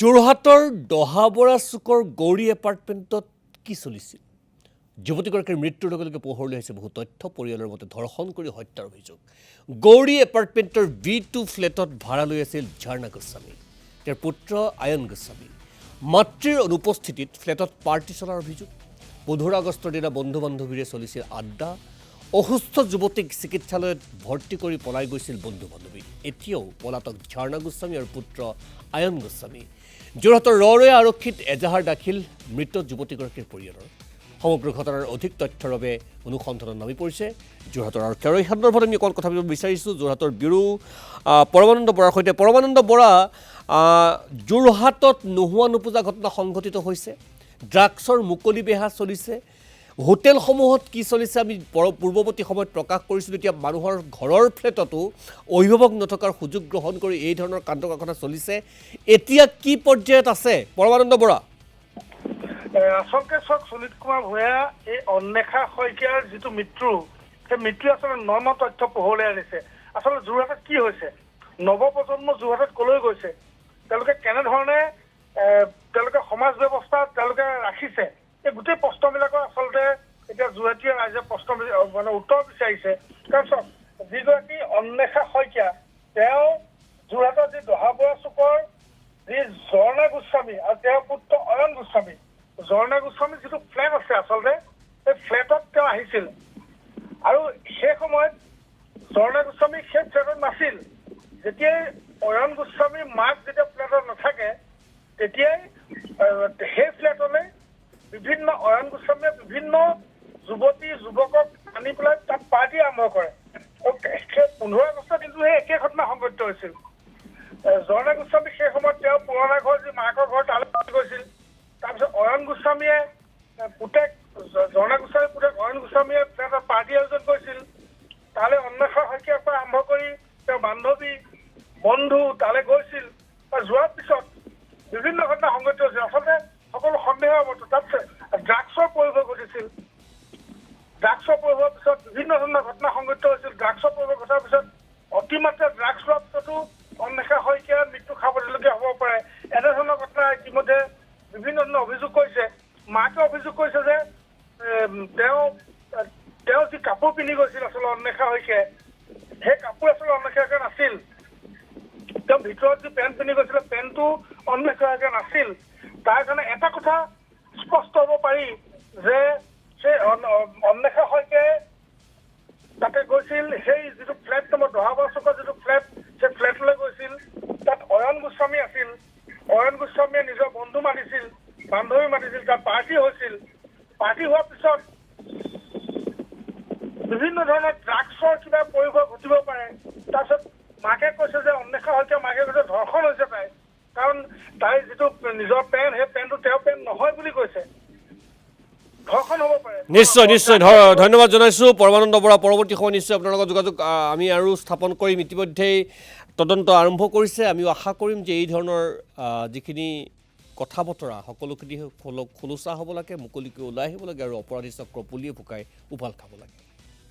যোৰহাটৰ দহাবৰা চুকৰ গৌৰী এপাৰ্টমেণ্টত কি চলিছিল? যুৱতীগৰাকীৰ মৃত্যুৰ লগে লগে পোহৰলৈ আহিছে বহু তথ্য। পৰিয়ালৰ মতে ধৰ্ষণ কৰি হত্যাৰ অভিযোগ। গৌৰী এপাৰ্টমেণ্টৰ B2 ফ্লেটত ভাড়া লৈ আছিল ঝৰ্ণা গোস্বামী, তেওঁৰ পুত্ৰ আয়ন গোস্বামী। মাতৃৰ অনুপস্থিতিত ফ্লেটত পাৰ্টি চলাৰ অভিযোগ। 15 আগষ্টৰ দিনা বন্ধু বান্ধৱীৰে চলিছিল আড্ডা। অসুস্থ যুৱতীক চিকিৎসালয়ত ভৰ্তি কৰি পলাই গৈছিল বন্ধু বান্ধৱী। এতিয়াও পলাতক ঝৰ্ণা গোস্বামী আৰু পুত্ৰ আয়ন গোস্বামী। যোৰহাটৰ ৰৰৈয়া আৰক্ষীত এজাহাৰ দাখিল মৃত যুৱতীগৰাকীৰ পৰিয়ালৰ। সমগ্ৰ ঘটনাৰ অধিক তথ্যৰ বাবে অনুসন্ধানত নামি পৰিছে যোৰহাটৰ আৰক্ষী। আৰু এই সন্দৰ্ভত আমি অকল কথা পাতিব বিচাৰিছোঁ যোৰহাটৰ ব্যুৰো পৰমানন্দ বৰাৰ সৈতে। পৰমানন্দ বৰা, যোৰহাটত নোহোৱা নোপোজা ঘটনা সংঘটিত হৈছে, ড্ৰাগছৰ মুকলি বেহা চলিছে, হোটেলসমূহত কি চলিছে আমি পূৰ্বৱৰ্তী সময়ত প্ৰকাশ কৰিছিলোঁ। এতিয়া মানুহৰ ঘৰৰ ফ্লেটতো অভিভাৱক নথকাৰ সুযোগ গ্ৰহণ কৰি এই ধৰণৰ কাণ্ড কাৰখানা চলিছে। এতিয়া কি পৰ্যায়ত আছে পৰমানন্দ বৰা? আচলতে চাওক, সুনীত কুমাৰ ভূঞা, এই অন্বেষা শইকীয়াৰ যিটো মৃত্যু, সেই মৃত্যু আচলতে ন তথ্য পোহৰলৈ আনিছে। আচলতে যোৰহাটত কি হৈছে, নৱপ্ৰজন্ম যোৰহাটত কলৈ গৈছে, তেওঁলোকে কেনেধৰণে তেওঁলোকে সমাজ ব্যৱস্থা তেওঁলোকে ৰাখিছে, এই গোটেই প্ৰশ্নবিলাকৰ আচলতে এতিয়া যোৰহাটীয়া ৰাইজে প্ৰশ্ন উত্তৰ বিচাৰিছে। কাৰণ চাওক, যিগৰাকী অন্বেষা শইকীয়া, তেওঁ যোৰহাটৰ যি দহাবৰা চুকৰ যি ঝৰ্ণা গোস্বামী আৰু তেওঁৰ পুত্ৰ অয়ন গোস্বামী, ঝৰ্ণা গোস্বামীৰ যিটো ফ্লেট আছে আচলতে সেই ফ্লেটত তেওঁ আহিছিল। আৰু সেই সময়ত ঝৰ্ণা গোস্বামী সেই ফ্লেটত নাছিল। যেতিয়াই অয়ন গোস্বামীৰ মাক যেতিয়া ফ্লেটত নাথাকে, তেতিয়াই সেই ফ্লেটলৈ বিভিন্ন অয়ন গোস্বামীয়ে বিভিন্ন যুৱতী যুৱকক আনি পেলাই তাত পাৰ্টি আৰম্ভ কৰে। সেই 15 আগষ্টৰ দিনটো সেই একে ঘটনা সংঘটিত হৈছিল। ঝৰ্ণা গোস্বামী সেই সময়ত তেওঁৰ পুৰণা ঘৰ যি মাকৰ ঘৰ তালৈ গৈছিল। তাৰপিছত অয়ন গোস্বামীয়ে ঝৰ্ণা গোস্বামীৰ পুতেক অয়ন গোস্বামীয়ে ফ্লেটত পাৰ্টি আয়োজন কৰিছিল। তালৈ অন্বেষা শইকীয়াৰ পৰা আৰম্ভ কৰি তেওঁৰ বান্ধৱী বন্ধু তালৈ গৈছিল। যোৱাৰ পিছত বিভিন্ন ঘটনা সংঘটিত হৈছিল। আচলতে সকলো সন্দেহৰ মতে তাত ড্ৰাগছৰ প্ৰয়োগ ঘটিছিল। ড্ৰাগছৰ প্ৰয়োগৰ পিছত বিভিন্ন ধৰণৰ ঘটনা সংঘটিত হৈছিল। ড্ৰাগছৰ প্ৰয়োগ ঘটাৰ পিছত অতিমাত্ৰা ড্ৰাগছ লোৱাৰ পিছতো অন্বেষা শইকীয়াৰ মৃত্যু খাবলগীয়া হ'ব পাৰে। এনেধৰণৰ ঘটনা ইতিমধ্যে বিভিন্ন ধৰণৰ অভিযোগ কৰিছে। মাকে অভিযোগ কৰিছে যে তেওঁ যি কাপোৰ পিন্ধি গৈছিল আচলতে অন্বেষা শইকীয়াই, সেই কাপোৰ আচলতে অন্বেষা শইকীয়া নাছিল। তেওঁ ভিতৰত যি পেণ্ট পিন্ধি গৈছিলে, পেণ্টটো অন্বেষা শইকীয়া নাছিল। তাৰ কাৰণে এটা কথা স্পষ্ট হ'ব পাৰি যে সেই অন্বেষা শইকীয়াই তাতে গৈছিল, সেই যিটো ফ্লেট নম্বৰ দহাবৰা চুকৰ যিটো ফ্লেট, সেই ফ্লেটলৈ গৈছিল। তাত অয়ন গোস্বামী আছিল। অয়ন গোস্বামীয়ে নিজৰ বন্ধু মাতিছিল, বান্ধৱী মাতিছিল, তাত পাৰ্টি হৈছিল। পাৰ্টি হোৱাৰ পিছত বিভিন্ন ধৰণৰ ড্ৰাগছৰ কিবা প্ৰয়োগ ঘটিব পাৰে। তাৰপিছত মাকে কৈছে যে অন্বেষা শইকীয়া মাকে কৈছে ধৰ্ষণ হৈছে তাই, কাৰণ তাইৰ যিটো নিজৰ পেণ্ট, সেই পেণ্টটো তেওঁৰ পেণ্ট নহয় বুলি কৈছে। ধৰ্ষণ হ'ব পাৰে। নিশ্চয় নিশ্চয় ধন্যবাদ জনাইছোঁ পৰমানন্দ বৰা। পৰৱৰ্তী সময় নিশ্চয় আপোনাৰ লগত যোগাযোগ আমি আৰু স্থাপন কৰিম। ইতিমধ্যেই তদন্ত আৰম্ভ কৰিছে। আমিও আশা কৰিম যে এই ধৰণৰ যিখিনি কথা বতৰা সকলোখিনি খোলোচা হ'ব লাগে, মুকলিকৈ ওলাই আহিব লাগে আৰু অপৰাধী চক্ৰ পুলিয়ে ফুকাই উভাল খাব লাগে।